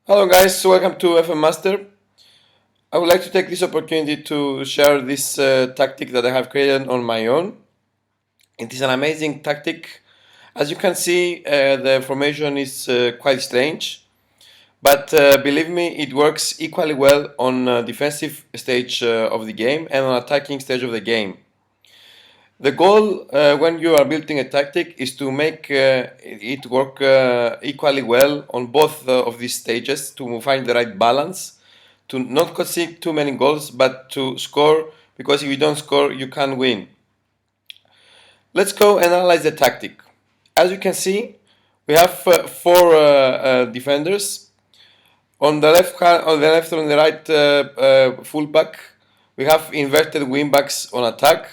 Hello guys, welcome to FM Master. I would like to take this opportunity to share this tactic that I have created on my own. It is an amazing tactic. As you can see, the formation is quite strange, but believe me, it works equally well on defensive stage of the game and on attacking stage of the game. The goal when you are building a tactic is to make it work equally well on both of these stages to find the right balance, to not concede too many goals, but to score, because if you don't score, you can't win. Let's go and analyze the tactic. As you can see, we have four defenders. On the left, on the left, and on the right fullback, we have inverted wingbacks on attack.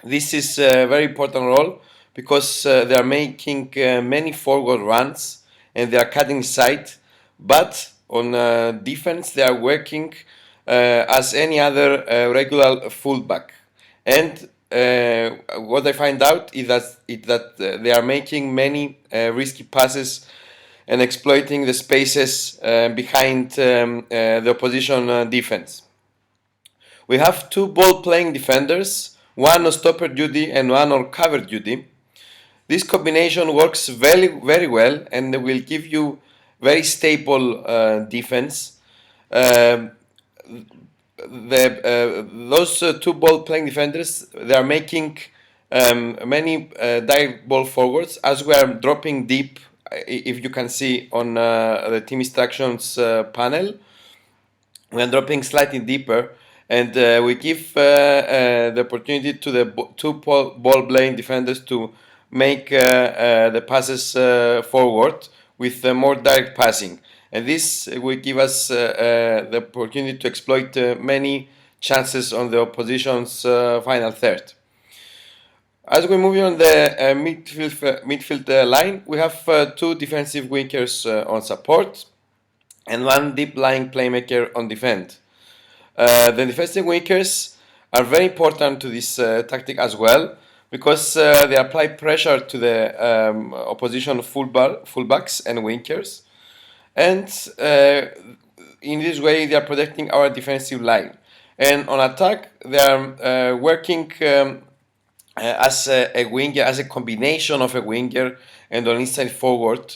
This is a very important role because they are making many forward runs and they are cutting side, but on defense they are working as any other regular fullback. And what I find out is that they are making many risky passes and exploiting the spaces behind the opposition defense. We have two ball-playing defenders, one on stopper duty and one on cover duty. This combination works very well and will give you very stable defense. Those two ball-playing defenders, they are making many direct ball forwards as we are dropping deep. If you can see on the team instructions panel, we are dropping slightly deeper, and we give the opportunity to the two ball-playing defenders to make the passes forward with more direct passing. And this will give us the opportunity to exploit many chances on the opposition's final third. As we move on the midfield line, we have two defensive wingers on support and one deep-lying playmaker on defend. The defensive wingers are very important to this tactic as well because they apply pressure to the opposition fullbacks and wingers, and in this way they are protecting our defensive line. And on attack, they are working as a winger, as a combination of a winger and an inside forward.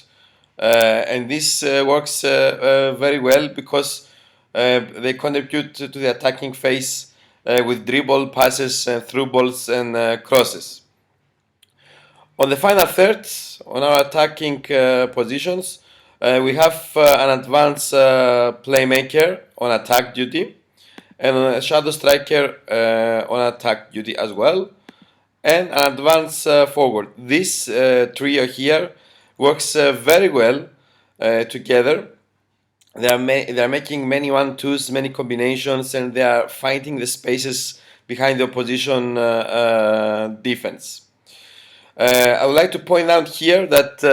And this works very well because they contribute to the attacking phase with dribble, passes, through balls, and crosses. On the final third, on our attacking positions, we have an advanced playmaker on attack duty and a shadow striker on attack duty as well, and an advanced forward. This trio here works very well together. They are making many 1-2s, many combinations, and they are finding the spaces behind the opposition defense. I would like to point out here that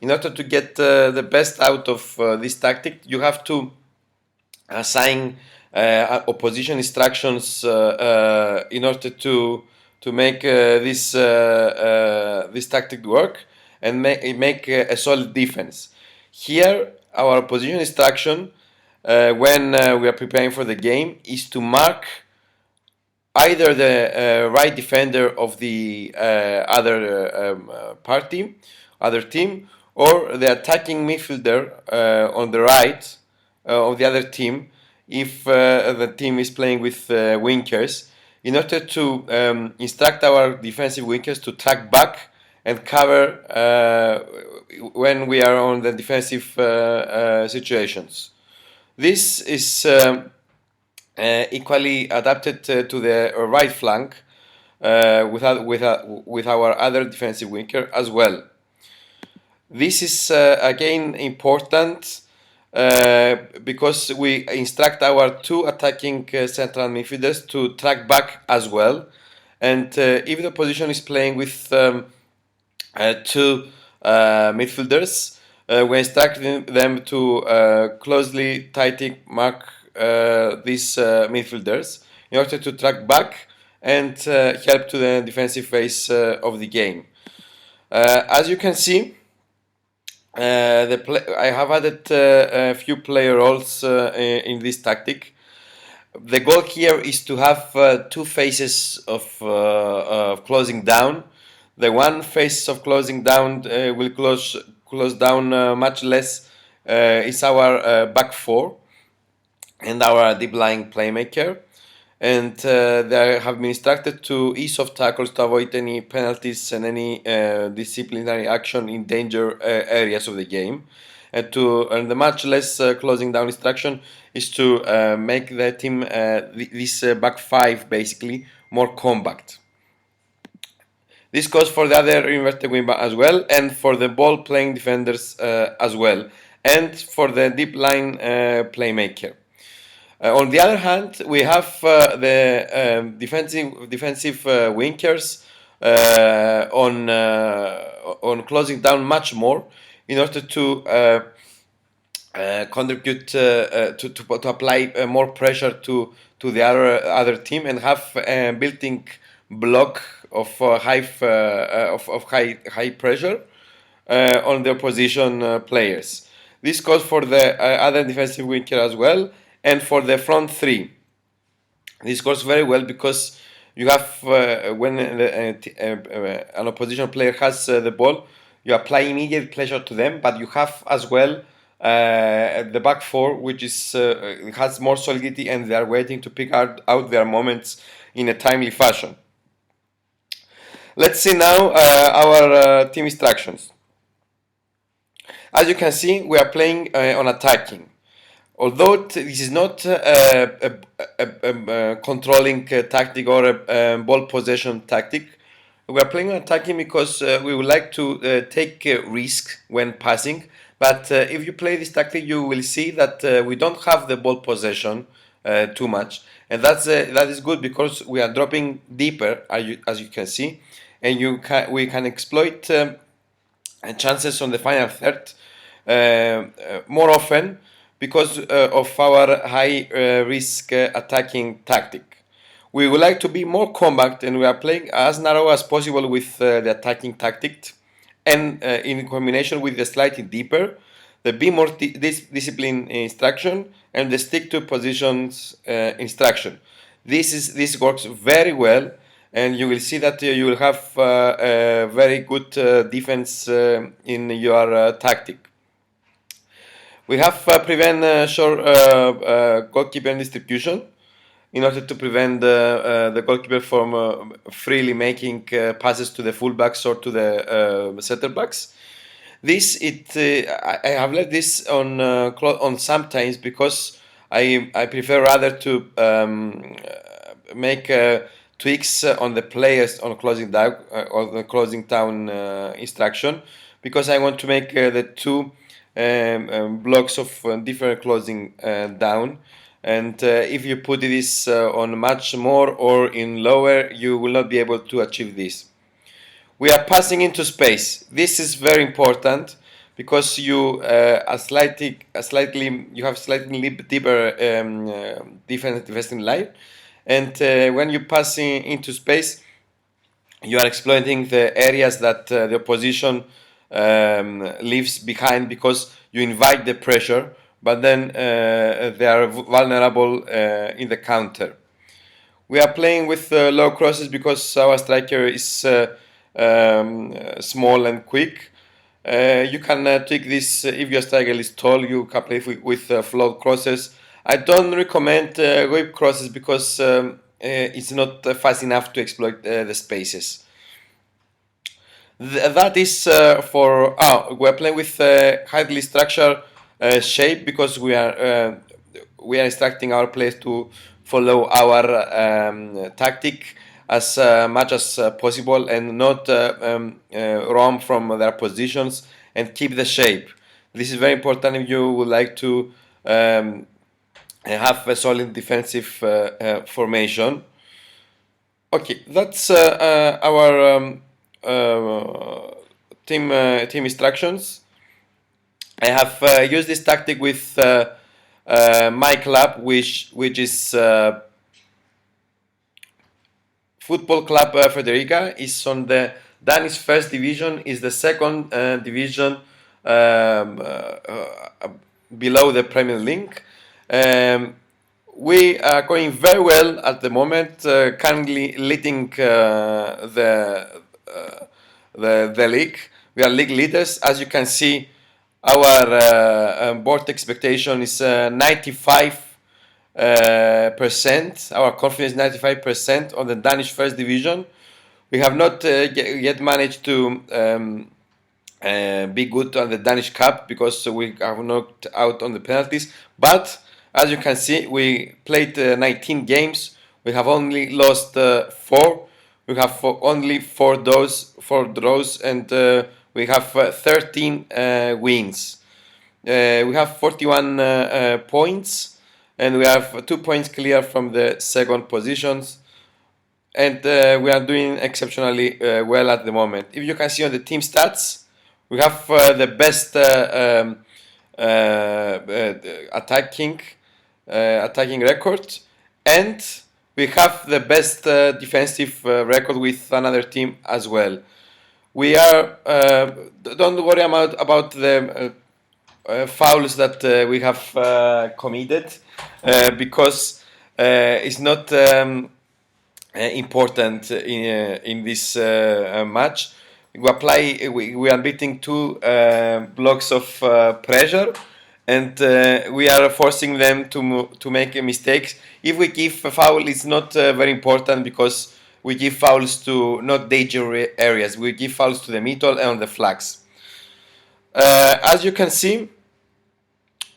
in order to get the best out of this tactic, you have to assign opposition instructions in order to make this tactic work and make a solid defense. Here, our position instruction when we are preparing for the game is to mark either the right defender of the other team, or the attacking midfielder on the right of the other team if the team is playing with wingers, in order to instruct our defensive wingers to track back and cover when we are on the defensive situations. This is equally adapted to the right flank with our other defensive winger as well. This is again important because we instruct our two attacking central midfielders to track back as well, and if the opposition is playing with two midfielders, we instruct them to closely, tightly mark these midfielders in order to track back and help to the defensive phase of the game. As you can see, I have added a few player roles in this tactic. The goal here is to have two phases of closing down. The one phase of closing down will close down much less is our back four and our deep lying playmaker. And they have been instructed to ease off tackles to avoid any penalties and any disciplinary action in danger areas of the game. And the much less closing down instruction is to make the team this back five basically more compact. This goes for the other inverted wingback as well, and for the ball playing defenders as well, and for the deep line playmaker. On the other hand, we have the defensive wingers on closing down much more in order to contribute to apply more pressure to the other team and have a built-in block of high pressure on the opposition players. This goes for the other defensive winger as well, and for the front three. This goes very well because you have when an opposition player has the ball, you apply immediate pressure to them, but you have as well the back four, which is has more solidity, and they are waiting to pick out their moments in a timely fashion. Let's see now our team instructions. As you can see, we are playing on attacking. Although this is not a controlling tactic or a ball possession tactic, we are playing on attacking because we would like to take risk when passing. But if you play this tactic, you will see that we don't have the ball possession too much, and that is good because we are dropping deeper, as you can see, and we can exploit chances on the final third more often because of our high risk attacking tactic. We would like to be more compact, and we are playing as narrow as possible with the attacking tactic, and in combination with the slightly deeper, the be more discipline instruction, and the stick to positions instruction. This works very well, and you will see that you will have a very good defense in your tactic. We have prevent short goalkeeper distribution in order to prevent the goalkeeper from freely making passes to the fullbacks or to the center backs. I have let this on sometimes because I prefer rather to make tweaks on the players on closing down or the closing down instruction, because I want to make the two blocks of different closing down, and if you put this on much more or in lower, you will not be able to achieve this. We are passing into space. This is very important because you have slightly deeper defensive line, and when you pass into space, you are exploiting the areas that the opposition leaves behind, because you invite the pressure, but then they are vulnerable in the counter. We are playing with low crosses because our striker is small and quick. You can tweak this if your striker is tall. You can play with float crosses. I don't recommend whip crosses because it's not fast enough to exploit the spaces. That is for we're playing with highly structured shape because we are instructing our players to follow our tactic as much as possible and not roam from their positions and keep the shape. This is very important if you would like to have a solid defensive formation. Okay, that's our team instructions. I have used this tactic with my club, which is Football Club Frederica. Is on the Danish first division. Is the second division below the Premier League. We are going very well at the moment, currently leading the league. We are league leaders. As you can see, our board expectation is 95%. Our confidence is 95% on the Danish First Division. We have not yet managed to be good on the Danish Cup because we have knocked out on the penalties. But as you can see, we played 19 games. We have only lost 4. We have only 4 draws, and we have 13 wins. We have 41 points, and we have 2 points clear from the second positions. And we are doing exceptionally well at the moment. If you can see on the team stats, we have the best attacking record, and we have the best defensive record with another team as well. We are don't worry about the fouls that we have committed because it's not important in this match. We are beating 2 blocks of pressure, and we are forcing them to make mistakes. If we give a foul, it's not very important because we give fouls to not danger areas. We give fouls to the middle and on the flags. As you can see,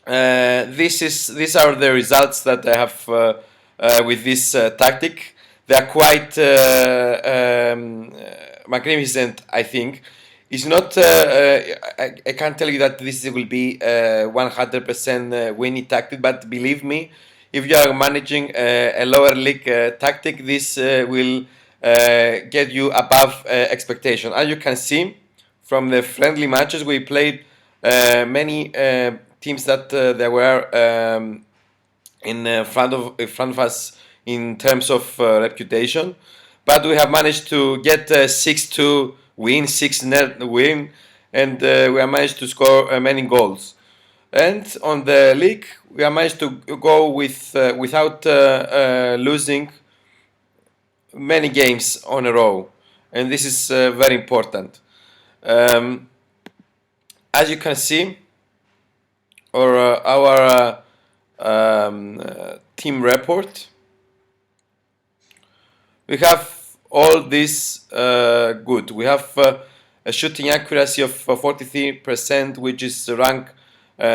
these are the results that I have with this tactic. They are quite magnificent, I think. It's not. I can't tell you that this will be 100% winning tactic, but believe me, if you are managing a lower league tactic, this will get you above expectation. As you can see from the friendly matches, we played many teams that they were in front of us in terms of reputation, but we have managed to get 6-2 win, 6-0 win, and we have managed to score many goals. And on the league, we have managed to go without losing many games on a row, and this is very important. As you can see, our team report, we have all this good. We have a shooting accuracy of 43%, which is ranked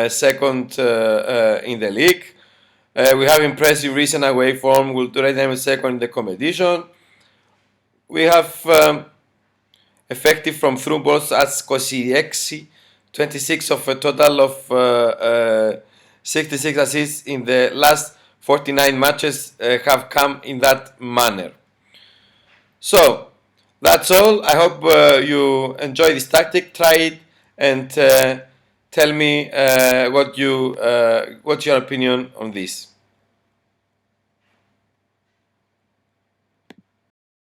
second in the league. We have impressive recent away form, we'll rate them second in the competition. We have effective from through balls as 26 of a total of 66 assists in the last 49 matches have come in that manner. So that's all. I hope you enjoy this tactic. Try it and tell me what's your opinion on this.